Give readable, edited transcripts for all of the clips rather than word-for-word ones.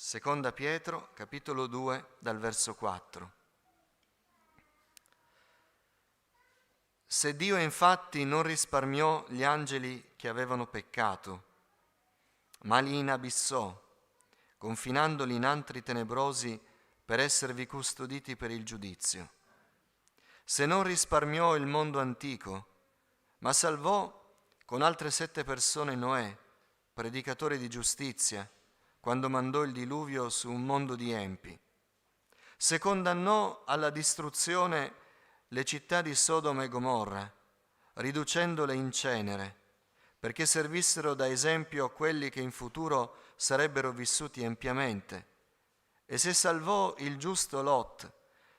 Seconda Pietro, capitolo 2, dal verso 4. Se Dio infatti non risparmiò gli angeli che avevano peccato, ma li inabissò, confinandoli in antri tenebrosi per esservi custoditi per il giudizio. Se non risparmiò il mondo antico, ma salvò con altre 7 persone Noè, predicatore di giustizia, quando mandò il diluvio su un mondo di empi. Se condannò alla distruzione le città di Sodoma e Gomorra, riducendole in cenere, perché servissero da esempio a quelli che in futuro sarebbero vissuti empiamente. E se salvò il giusto Lot,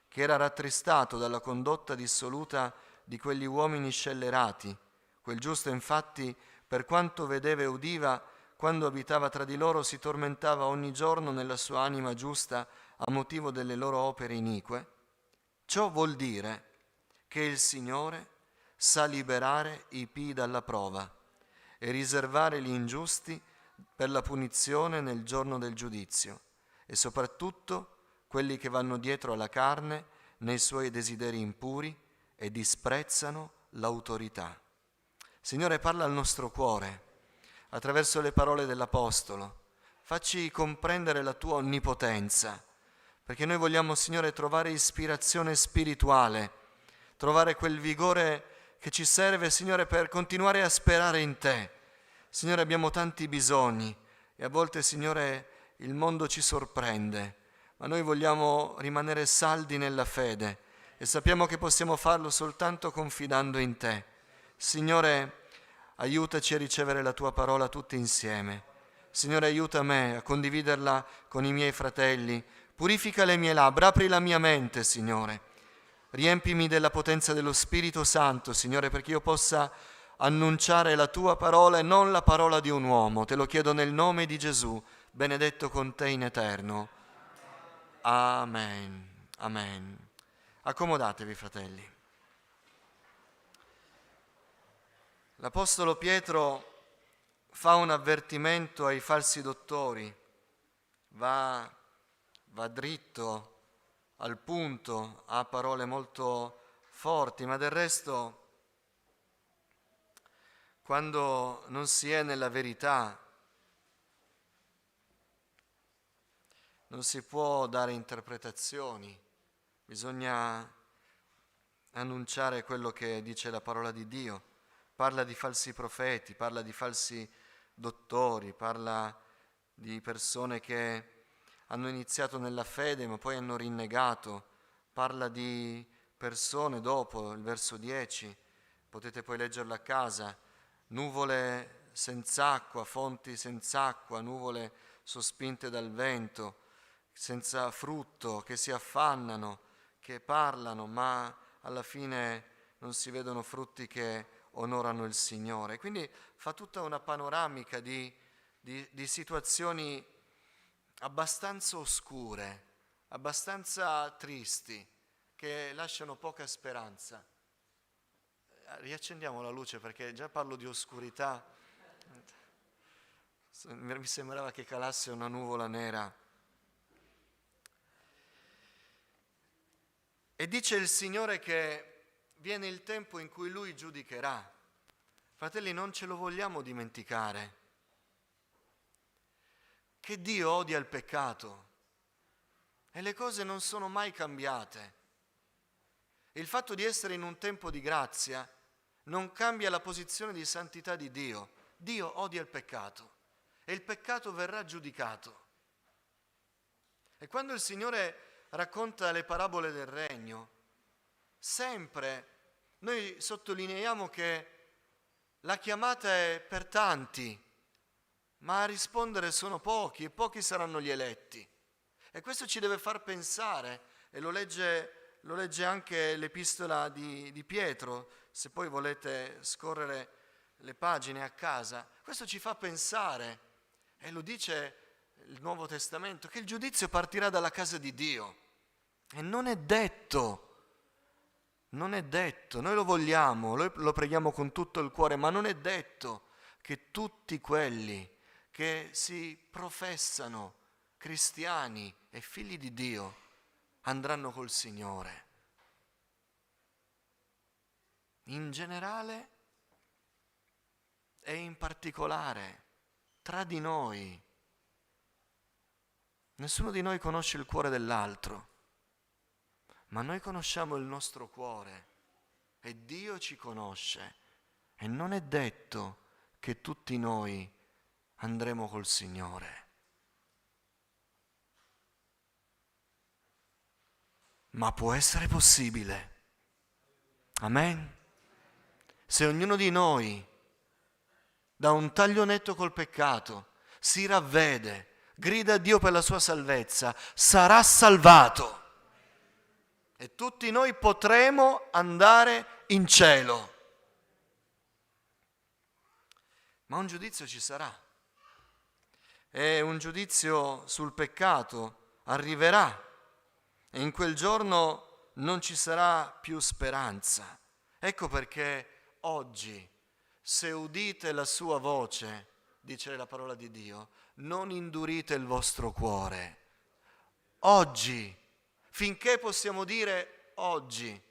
che era rattristato dalla condotta dissoluta di quegli uomini scellerati, quel giusto infatti, per quanto vedeva e udiva, quando abitava tra di loro, si tormentava ogni giorno nella sua anima giusta a motivo delle loro opere inique. Ciò vuol dire che il Signore sa liberare i pii dalla prova e riservare gli ingiusti per la punizione nel giorno del giudizio, e soprattutto quelli che vanno dietro alla carne nei suoi desideri impuri e disprezzano l'autorità. Signore, parla al nostro cuore attraverso le parole dell'Apostolo. Facci comprendere la tua onnipotenza, perché noi vogliamo, Signore, trovare ispirazione spirituale, trovare quel vigore che ci serve, Signore, per continuare a sperare in Te. Signore, abbiamo tanti bisogni e a volte, Signore, il mondo ci sorprende, ma noi vogliamo rimanere saldi nella fede e sappiamo che possiamo farlo soltanto confidando in Te. Signore, aiutaci a ricevere la Tua parola tutti insieme. Signore, aiuta me a condividerla con i miei fratelli. Purifica le mie labbra, apri la mia mente, Signore. Riempimi della potenza dello Spirito Santo, Signore, perché io possa annunciare la Tua parola e non la parola di un uomo. Te lo chiedo nel nome di Gesù, benedetto con Te in eterno. Amen. Amen. Accomodatevi, fratelli. L'Apostolo Pietro fa un avvertimento ai falsi dottori, va dritto al punto, ha parole molto forti, ma del resto, quando non si è nella verità, non si può dare interpretazioni, bisogna annunciare quello che dice la parola di Dio. Parla di falsi profeti, parla di falsi dottori, parla di persone che hanno iniziato nella fede ma poi hanno rinnegato, parla di persone dopo, il verso 10, potete poi leggerlo a casa, nuvole senza acqua, fonti senza acqua, nuvole sospinte dal vento, senza frutto, che si affannano, che parlano, ma alla fine non si vedono frutti che onorano il Signore. Quindi fa tutta una panoramica di situazioni abbastanza oscure, abbastanza tristi, che lasciano poca speranza. Riaccendiamo la luce perché già parlo di oscurità. Mi sembrava che calasse una nuvola nera. E dice il Signore che viene il tempo in cui Lui giudicherà. Fratelli, non ce lo vogliamo dimenticare, che Dio odia il peccato e le cose non sono mai cambiate. Il fatto di essere in un tempo di grazia non cambia la posizione di santità di Dio. Dio odia il peccato e il peccato verrà giudicato. E quando il Signore racconta le parabole del regno, sempre noi sottolineiamo che la chiamata è per tanti, ma a rispondere sono pochi e pochi saranno gli eletti. E questo ci deve far pensare, e lo legge anche l'epistola di Pietro, se poi volete scorrere le pagine a casa. Questo ci fa pensare, e lo dice il Nuovo Testamento, che il giudizio partirà dalla casa di Dio. E non è detto, noi lo vogliamo, lo preghiamo con tutto il cuore, ma non è detto che tutti quelli che si professano cristiani e figli di Dio andranno col Signore. In generale e in particolare tra di noi. Nessuno di noi conosce il cuore dell'altro, ma noi conosciamo il nostro cuore e Dio ci conosce e non è detto che tutti noi andremo col Signore. Ma può essere possibile. Amen. Se ognuno di noi da un taglio netto col peccato si ravvede, grida a Dio per la sua salvezza, sarà salvato. E tutti noi potremo andare in cielo. Ma un giudizio ci sarà. E un giudizio sul peccato arriverà. E in quel giorno non ci sarà più speranza. Ecco perché oggi, se udite la sua voce, dice la parola di Dio, non indurite il vostro cuore. Oggi, finché possiamo dire oggi,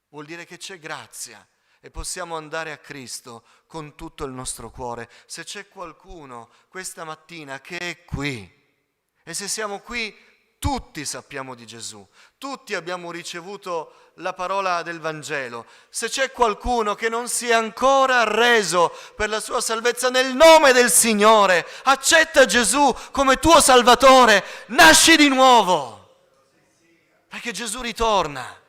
vuol dire che c'è grazia e possiamo andare a Cristo con tutto il nostro cuore. Se c'è qualcuno questa mattina che è qui, e se siamo qui, tutti sappiamo di Gesù, tutti abbiamo ricevuto la parola del Vangelo. Se c'è qualcuno che non si è ancora reso per la sua salvezza nel nome del Signore, accetta Gesù come tuo Salvatore, nasci di nuovo, perché Gesù ritorna.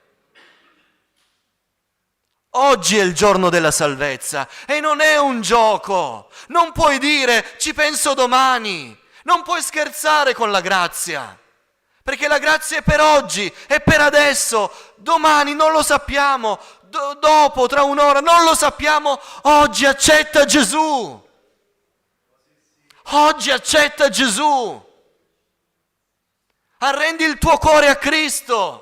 Oggi è il giorno della salvezza e non è un gioco. Non puoi dire ci penso domani, non puoi scherzare con la grazia. Perché la grazia è per oggi, è per adesso, domani non lo sappiamo, dopo, tra un'ora, non lo sappiamo. Oggi accetta Gesù. Oggi accetta Gesù. Arrendi il tuo cuore a Cristo.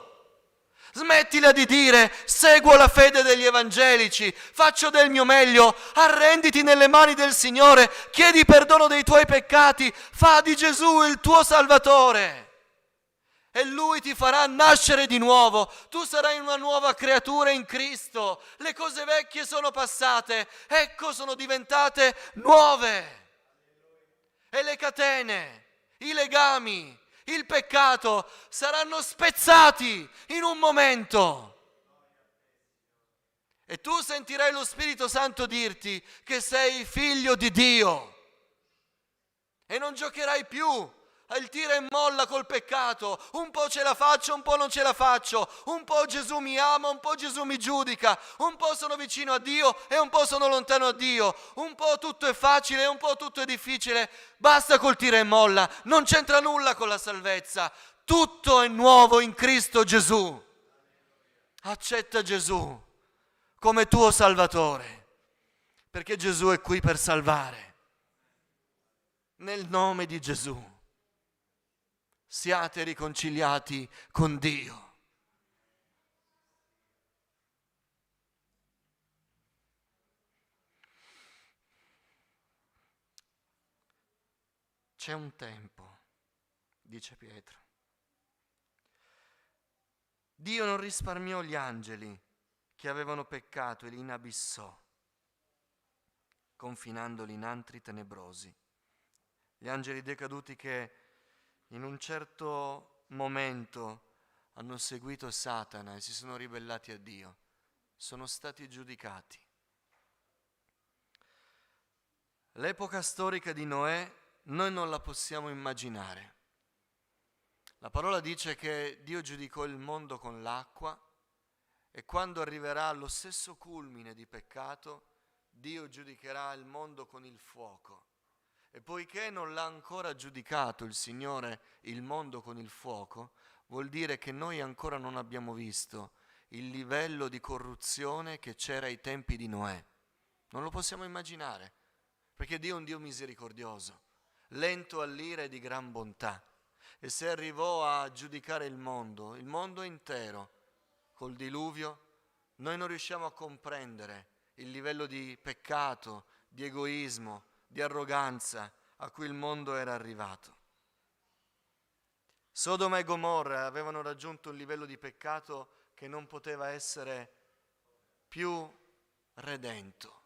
Smettila di dire seguo la fede degli evangelici, faccio del mio meglio, arrenditi nelle mani del Signore, chiedi perdono dei tuoi peccati, fa di Gesù il tuo Salvatore. E Lui ti farà nascere di nuovo, tu sarai una nuova creatura in Cristo, le cose vecchie sono passate, ecco sono diventate nuove. E le catene, i legami, il peccato saranno spezzati in un momento. E tu sentirai lo Spirito Santo dirti che sei figlio di Dio e non giocherai più il tira e molla col peccato, un po' ce la faccio, un po' non ce la faccio, un po' Gesù mi ama, un po' Gesù mi giudica, un po' sono vicino a Dio e un po' sono lontano a Dio, un po' tutto è facile e un po' tutto è difficile. Basta col tira e molla, non c'entra nulla con la salvezza, tutto è nuovo in Cristo Gesù. Accetta Gesù come tuo Salvatore, perché Gesù è qui per salvare. Nel nome di Gesù. Siate riconciliati con Dio. C'è un tempo, dice Pietro. Dio non risparmiò gli angeli che avevano peccato e li inabissò, confinandoli in antri tenebrosi. Gli angeli decaduti che in un certo momento hanno seguito Satana e si sono ribellati a Dio, sono stati giudicati. L'epoca storica di Noè noi non la possiamo immaginare. La parola dice che Dio giudicò il mondo con l'acqua e quando arriverà allo stesso culmine di peccato, Dio giudicherà il mondo con il fuoco. E poiché non l'ha ancora giudicato il Signore il mondo con il fuoco, vuol dire che noi ancora non abbiamo visto il livello di corruzione che c'era ai tempi di Noè. Non lo possiamo immaginare, perché Dio è un Dio misericordioso, lento all'ira e di gran bontà. E se arrivò a giudicare il mondo intero, col diluvio, noi non riusciamo a comprendere il livello di peccato, di egoismo, di arroganza a cui il mondo era arrivato. Sodoma e Gomorra avevano raggiunto un livello di peccato che non poteva essere più redento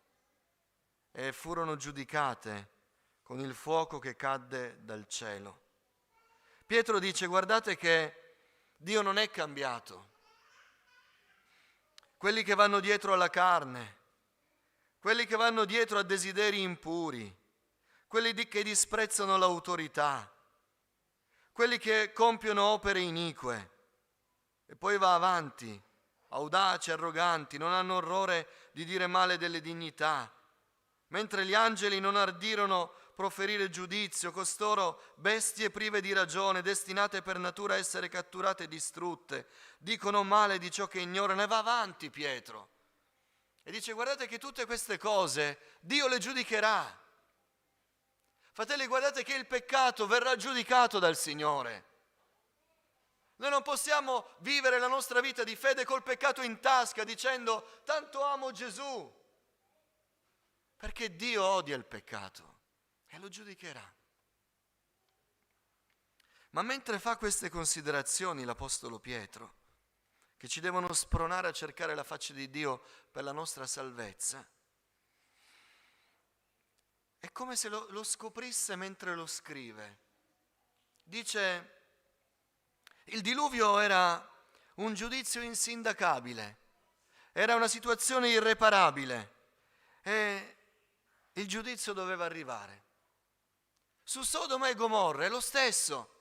e furono giudicate con il fuoco che cadde dal cielo. Pietro dice: guardate che Dio non è cambiato. Quelli che vanno dietro alla carne, quelli che vanno dietro a desideri impuri, quelli che disprezzano l'autorità, quelli che compiono opere inique, e poi va avanti, audaci, arroganti, non hanno orrore di dire male delle dignità, mentre gli angeli non ardirono proferire giudizio, costoro bestie prive di ragione, destinate per natura a essere catturate e distrutte, dicono male di ciò che ignorano. E va avanti Pietro e dice: guardate che tutte queste cose Dio le giudicherà. Fratelli, guardate che il peccato verrà giudicato dal Signore. Noi non possiamo vivere la nostra vita di fede col peccato in tasca dicendo: tanto amo Gesù, perché Dio odia il peccato e lo giudicherà. Ma mentre fa queste considerazioni l'Apostolo Pietro, che ci devono spronare a cercare la faccia di Dio per la nostra salvezza, è come se lo scoprisse mentre lo scrive. Dice: il diluvio era un giudizio insindacabile, era una situazione irreparabile e il giudizio doveva arrivare. Su Sodoma e Gomorra è lo stesso.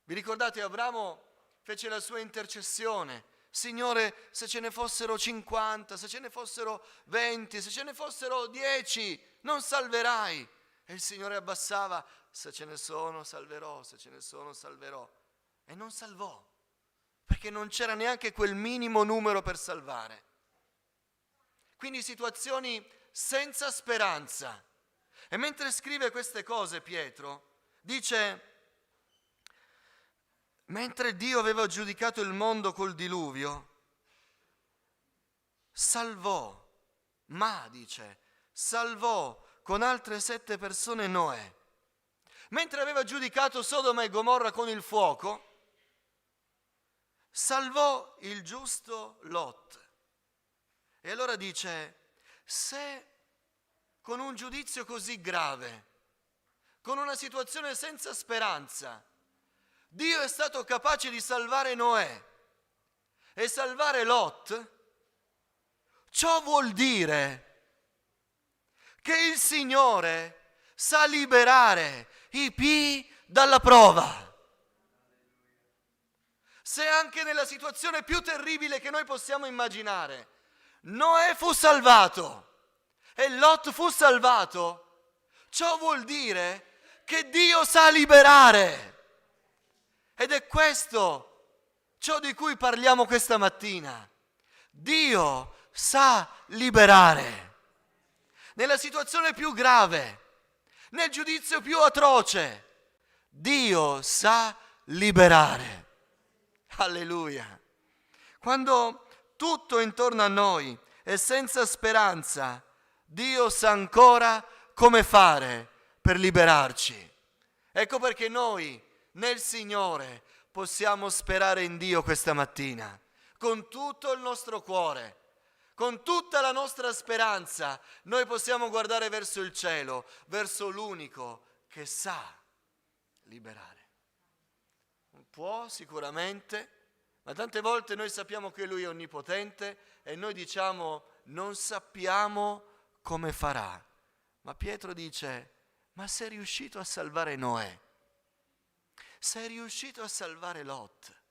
Vi ricordate, Abramo fece la sua intercessione: Signore, se ce ne fossero 50, se ce ne fossero 20, se ce ne fossero 10, non salverai. E il Signore abbassava: se ce ne sono salverò, se ce ne sono salverò. E non salvò, perché non c'era neanche quel minimo numero per salvare. Quindi situazioni senza speranza. E mentre scrive queste cose Pietro dice: mentre Dio aveva giudicato il mondo col diluvio, salvò con altre 7 persone Noè. Mentre aveva giudicato Sodoma e Gomorra con il fuoco, salvò il giusto Lot. E allora dice: se con un giudizio così grave, con una situazione senza speranza, Dio è stato capace di salvare Noè e salvare Lot, ciò vuol dire che il Signore sa liberare i pii dalla prova. Se anche nella situazione più terribile che noi possiamo immaginare Noè fu salvato e Lot fu salvato, ciò vuol dire che Dio sa liberare. Ed è questo ciò di cui parliamo questa mattina. Dio sa liberare. Nella situazione più grave, nel giudizio più atroce, Dio sa liberare. Alleluia. Quando tutto intorno a noi è senza speranza, Dio sa ancora come fare per liberarci. Ecco perché noi nel Signore possiamo sperare in Dio questa mattina, con tutto il nostro cuore, con tutta la nostra speranza. Noi possiamo guardare verso il cielo, verso l'unico che sa liberare. Può sicuramente, ma tante volte noi sappiamo che Lui è onnipotente e noi diciamo: non sappiamo come farà. Ma Pietro dice: ma sei riuscito a salvare Noè, sei riuscito a salvare Lot,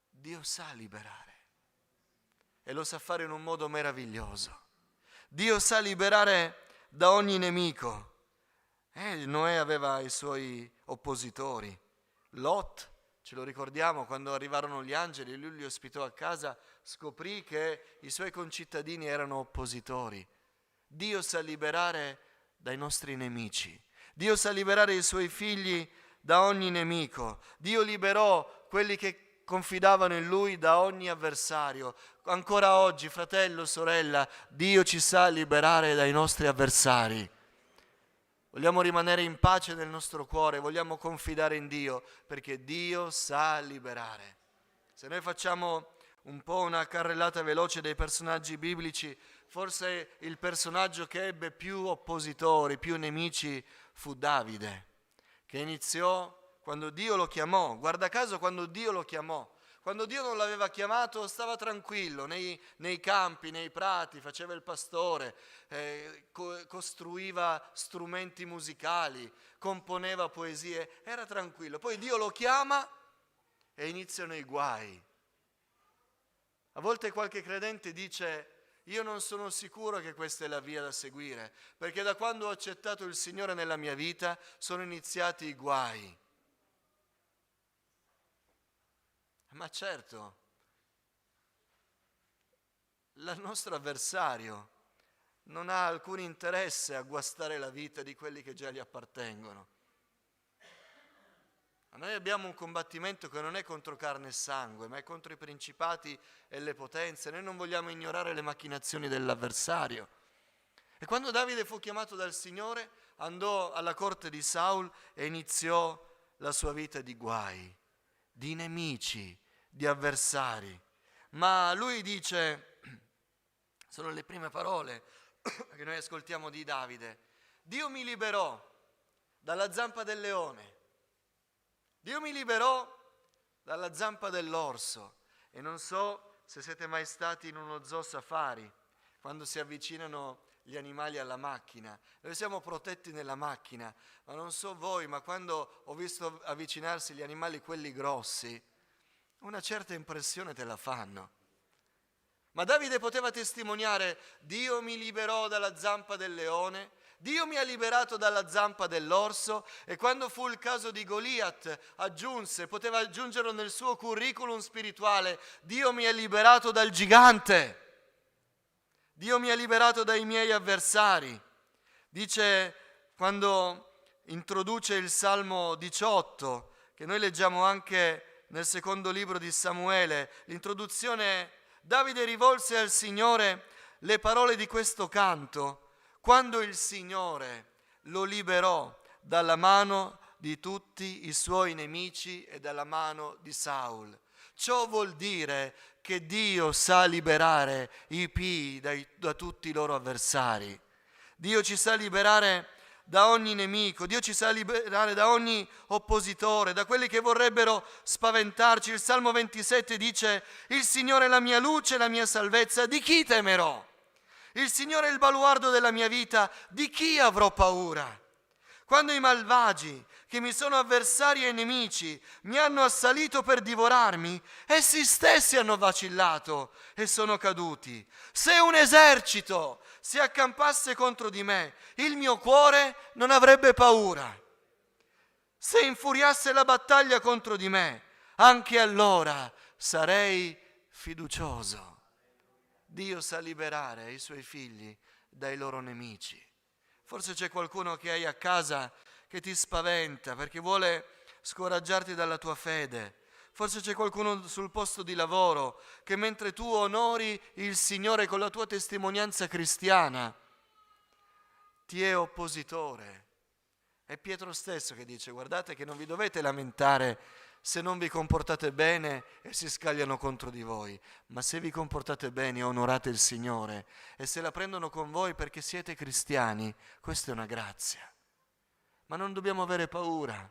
Dio sa liberare e lo sa fare in un modo meraviglioso. Dio sa liberare da ogni nemico. Noè aveva i suoi oppositori. Lot, ce lo ricordiamo, quando arrivarono gli angeli e lui li ospitò a casa, scoprì che i suoi concittadini erano oppositori. Dio sa liberare dai nostri nemici. Dio sa liberare i suoi figli da ogni nemico. Dio liberò quelli che confidavano in Lui da ogni avversario. Ancora oggi, fratello, sorella, Dio ci sa liberare dai nostri avversari. vogliamo rimanere in pace nel nostro cuore, vogliamo confidare in Dio, perché Dio sa liberare. Se noi facciamo un po' una carrellata veloce dei personaggi biblici, forse il personaggio che ebbe più oppositori, più nemici, fu Davide, che iniziò quando Dio lo chiamò. Guarda caso, quando Dio lo chiamò. Quando Dio non l'aveva chiamato stava tranquillo nei campi, nei prati, faceva il pastore, costruiva strumenti musicali, componeva poesie, era tranquillo. Poi Dio lo chiama e iniziano i guai. A volte qualche credente dice: io non sono sicuro che questa è la via da seguire, perché da quando ho accettato il Signore nella mia vita sono iniziati i guai. Ma certo, il nostro avversario non ha alcun interesse a guastare la vita di quelli che già gli appartengono. Noi abbiamo un combattimento che non è contro carne e sangue, ma è contro i principati e le potenze. Noi non vogliamo ignorare le macchinazioni dell'avversario. E quando Davide fu chiamato dal Signore, andò alla corte di Saul e iniziò la sua vita di guai, di nemici, di avversari. Ma lui dice, sono le prime parole che noi ascoltiamo di Davide: Dio mi liberò dalla zampa del leone, Dio mi liberò dalla zampa dell'orso. E non so se siete mai stati in uno zoo safari, quando si avvicinano gli animali alla macchina. Noi siamo protetti nella macchina, ma non so voi, ma quando ho visto avvicinarsi gli animali, quelli grossi, una certa impressione te la fanno. Ma Davide poteva testimoniare: Dio mi liberò dalla zampa del leone, Dio mi ha liberato dalla zampa dell'orso. E quando fu il caso di Goliat poteva aggiungerlo nel suo curriculum spirituale: Dio mi ha liberato dal gigante, Dio mi ha liberato dai miei avversari. Dice, quando introduce il Salmo 18, che noi leggiamo anche nel secondo libro di Samuele, l'introduzione: Davide rivolse al Signore le parole di questo canto quando il Signore lo liberò dalla mano di tutti i suoi nemici e dalla mano di Saul. Ciò vuol dire che Dio sa liberare i pii da tutti i loro avversari. Dio ci sa liberare da ogni nemico, Dio ci sa liberare da ogni oppositore, da quelli che vorrebbero spaventarci. Il Salmo 27 dice: il Signore è la mia luce, la mia salvezza, di chi temerò? Il Signore è il baluardo della mia vita, di chi avrò paura? Quando i malvagi, che mi sono avversari e nemici, mi hanno assalito per divorarmi, essi stessi hanno vacillato e sono caduti. Se un esercito si accampasse contro di me, il mio cuore non avrebbe paura. Se infuriasse la battaglia contro di me, anche allora sarei fiducioso. Dio sa liberare i suoi figli dai loro nemici. Forse c'è qualcuno che hai a casa che ti spaventa perché vuole scoraggiarti dalla tua fede. Forse c'è qualcuno sul posto di lavoro che, mentre tu onori il Signore con la tua testimonianza cristiana, ti è oppositore. È Pietro stesso che dice: guardate che non vi dovete lamentare se non vi comportate bene e si scagliano contro di voi, ma se vi comportate bene e onorate il Signore e se la prendono con voi perché siete cristiani, questa è una grazia. Ma non dobbiamo avere paura,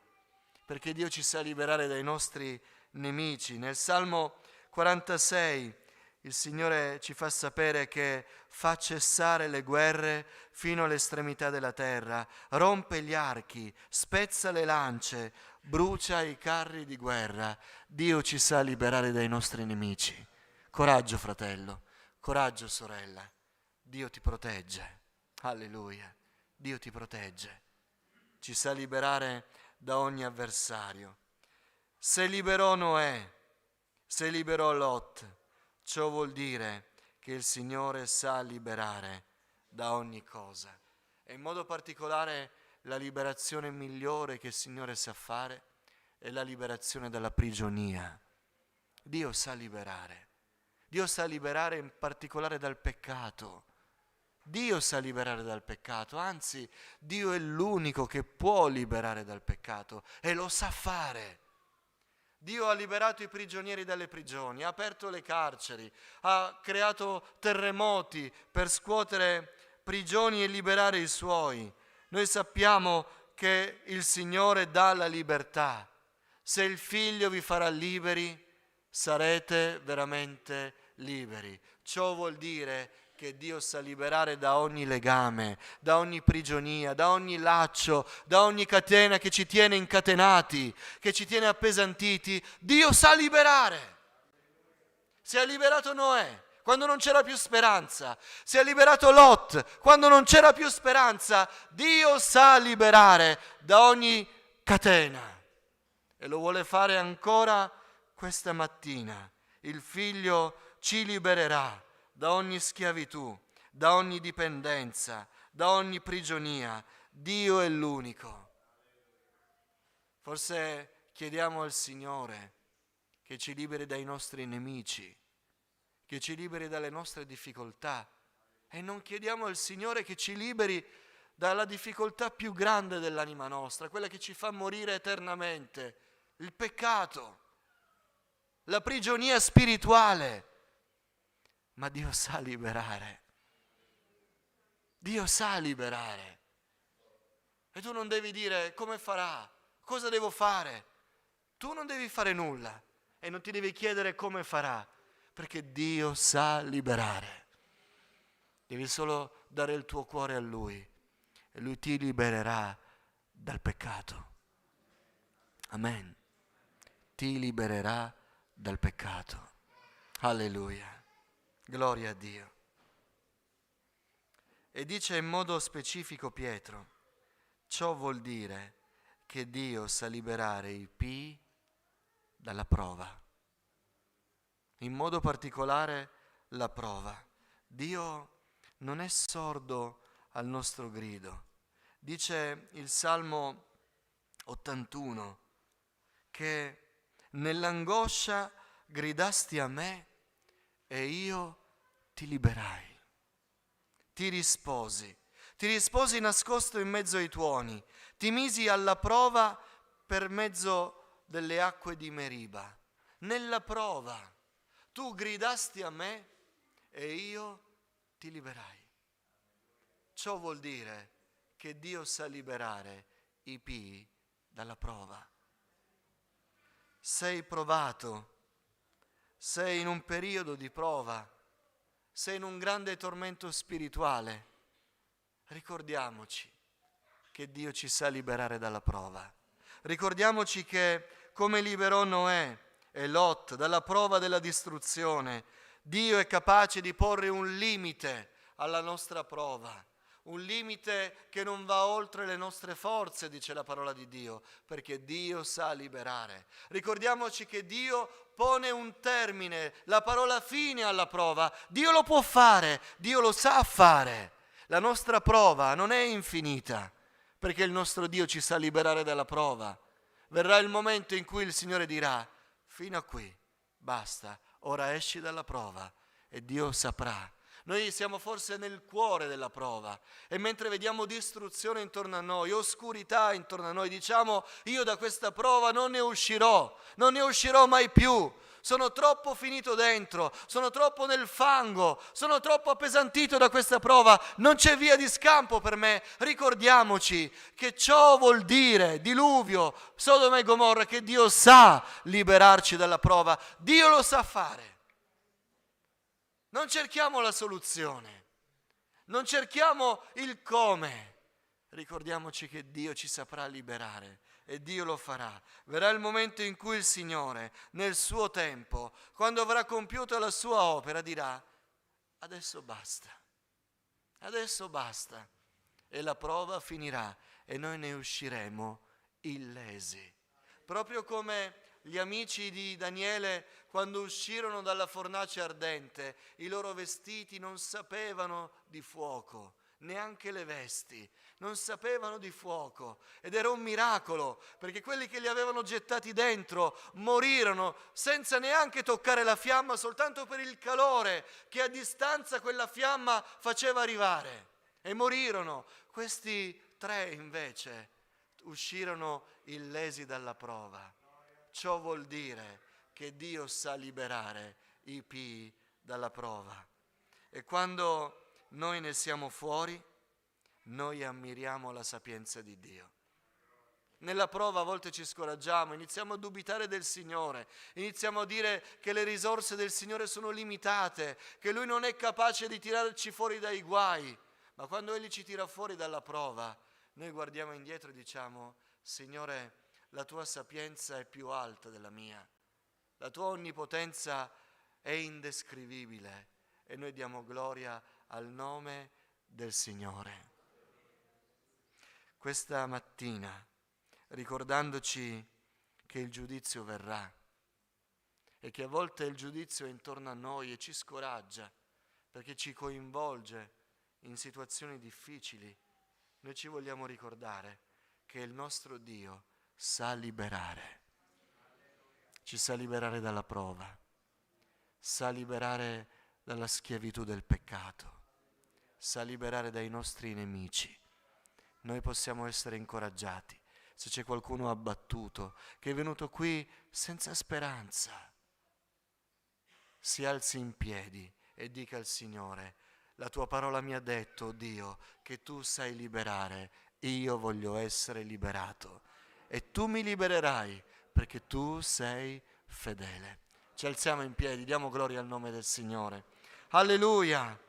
perché Dio ci sa liberare dai nostri nemici. Nel Salmo 46 il Signore ci fa sapere che fa cessare le guerre fino all'estremità della terra, rompe gli archi, spezza le lance, brucia i carri di guerra. Dio ci sa liberare dai nostri nemici. Coraggio, fratello, coraggio, sorella. Dio ti protegge. Alleluia. Dio ti protegge. Ci sa liberare da ogni avversario. Se liberò Noè, se liberò Lot, ciò vuol dire che il Signore sa liberare da ogni cosa. E in modo particolare la liberazione migliore che il Signore sa fare è la liberazione dalla prigionia. Dio sa liberare. Dio sa liberare in particolare dal peccato. Dio sa liberare dal peccato, anzi, Dio è l'unico che può liberare dal peccato e lo sa fare. Dio ha liberato i prigionieri dalle prigioni, ha aperto le carceri, ha creato terremoti per scuotere prigioni e liberare i suoi. Noi sappiamo che il Signore dà la libertà. Se il Figlio vi farà liberi, sarete veramente liberi. Ciò vuol dire che Dio sa liberare da ogni legame, da ogni prigionia, da ogni laccio, da ogni catena che ci tiene incatenati, che ci tiene appesantiti. Dio sa liberare. Se ha liberato Noè quando non c'era più speranza, se ha liberato Lot quando non c'era più speranza, Dio sa liberare da ogni catena. E lo vuole fare ancora questa mattina. Il Figlio ci libererà da ogni schiavitù, da ogni dipendenza, da ogni prigionia. Dio è l'unico. Forse chiediamo al Signore che ci liberi dai nostri nemici, che ci liberi dalle nostre difficoltà, e non chiediamo al Signore che ci liberi dalla difficoltà più grande dell'anima nostra, quella che ci fa morire eternamente, il peccato, la prigionia spirituale. Ma Dio sa liberare. Dio sa liberare. E tu non devi dire come farà, cosa devo fare. Tu non devi fare nulla e non ti devi chiedere come farà, perché Dio sa liberare. Devi solo dare il tuo cuore a Lui e Lui ti libererà dal peccato. Amen. Ti libererà dal peccato. Alleluia. Gloria a Dio. E dice in modo specifico Pietro, ciò vuol dire che Dio sa liberare i pii dalla prova. In modo particolare la prova. Dio non è sordo al nostro grido. Dice il Salmo 81 che nell'angoscia gridasti a me e io ti liberai. Ti risposi nascosto in mezzo ai tuoni, ti misi alla prova per mezzo delle acque di Meriba. Nella prova tu gridasti a me e io ti liberai. Ciò vuol dire che Dio sa liberare i pii dalla prova. Sei provato, sei in un periodo di prova, sei in un grande tormento spirituale. Ricordiamoci che Dio ci sa liberare dalla prova. Ricordiamoci che come liberò Noè e Lot dalla prova della distruzione, Dio è capace di porre un limite alla nostra prova. Un limite che non va oltre le nostre forze, dice la parola di Dio, perché Dio sa liberare. Ricordiamoci che Dio pone un termine, la parola fine alla prova. Dio lo può fare, Dio lo sa fare. La nostra prova non è infinita, perché il nostro Dio ci sa liberare dalla prova. Verrà il momento in cui il Signore dirà, fino a qui, basta, ora esci dalla prova, e Dio saprà. Noi siamo forse nel cuore della prova e mentre vediamo distruzione intorno a noi, oscurità intorno a noi, diciamo io da questa prova non ne uscirò mai più. Sono troppo finito dentro, sono troppo nel fango, sono troppo appesantito da questa prova, non c'è via di scampo per me. Ricordiamoci che ciò vuol dire, diluvio, Sodoma e Gomorra, che Dio sa liberarci dalla prova, Dio lo sa fare. Non cerchiamo la soluzione, non cerchiamo il come, ricordiamoci che Dio ci saprà liberare e Dio lo farà. Verrà il momento in cui il Signore, nel suo tempo, quando avrà compiuto la sua opera, dirà, adesso basta, e la prova finirà e noi ne usciremo illesi. Proprio come gli amici di Daniele, quando uscirono dalla fornace ardente, i loro vestiti non sapevano di fuoco, neanche le vesti, non sapevano di fuoco, ed era un miracolo, perché quelli che li avevano gettati dentro morirono senza neanche toccare la fiamma, soltanto per il calore che a distanza quella fiamma faceva arrivare, e morirono. Questi 3 invece uscirono illesi dalla prova. Ciò vuol dire che Dio sa liberare i pii dalla prova. E quando noi ne siamo fuori, noi ammiriamo la sapienza di Dio. Nella prova a volte ci scoraggiamo, iniziamo a dubitare del Signore, iniziamo a dire che le risorse del Signore sono limitate, che Lui non è capace di tirarci fuori dai guai. Ma quando Egli ci tira fuori dalla prova, noi guardiamo indietro e diciamo: Signore, la tua sapienza è più alta della mia, la tua onnipotenza è indescrivibile, e noi diamo gloria al nome del Signore. Questa mattina, ricordandoci che il giudizio verrà e che a volte il giudizio è intorno a noi e ci scoraggia perché ci coinvolge in situazioni difficili, noi ci vogliamo ricordare che il nostro Dio sa liberare, ci sa liberare dalla prova, sa liberare dalla schiavitù del peccato, sa liberare dai nostri nemici. Noi possiamo essere incoraggiati. Se c'è qualcuno abbattuto, che è venuto qui senza speranza, si alzi in piedi e dica al Signore: la tua parola mi ha detto, Dio, che tu sai liberare, io voglio essere liberato e tu mi libererai perché tu sei fedele. Ci alziamo in piedi, diamo gloria al nome del Signore. Alleluia!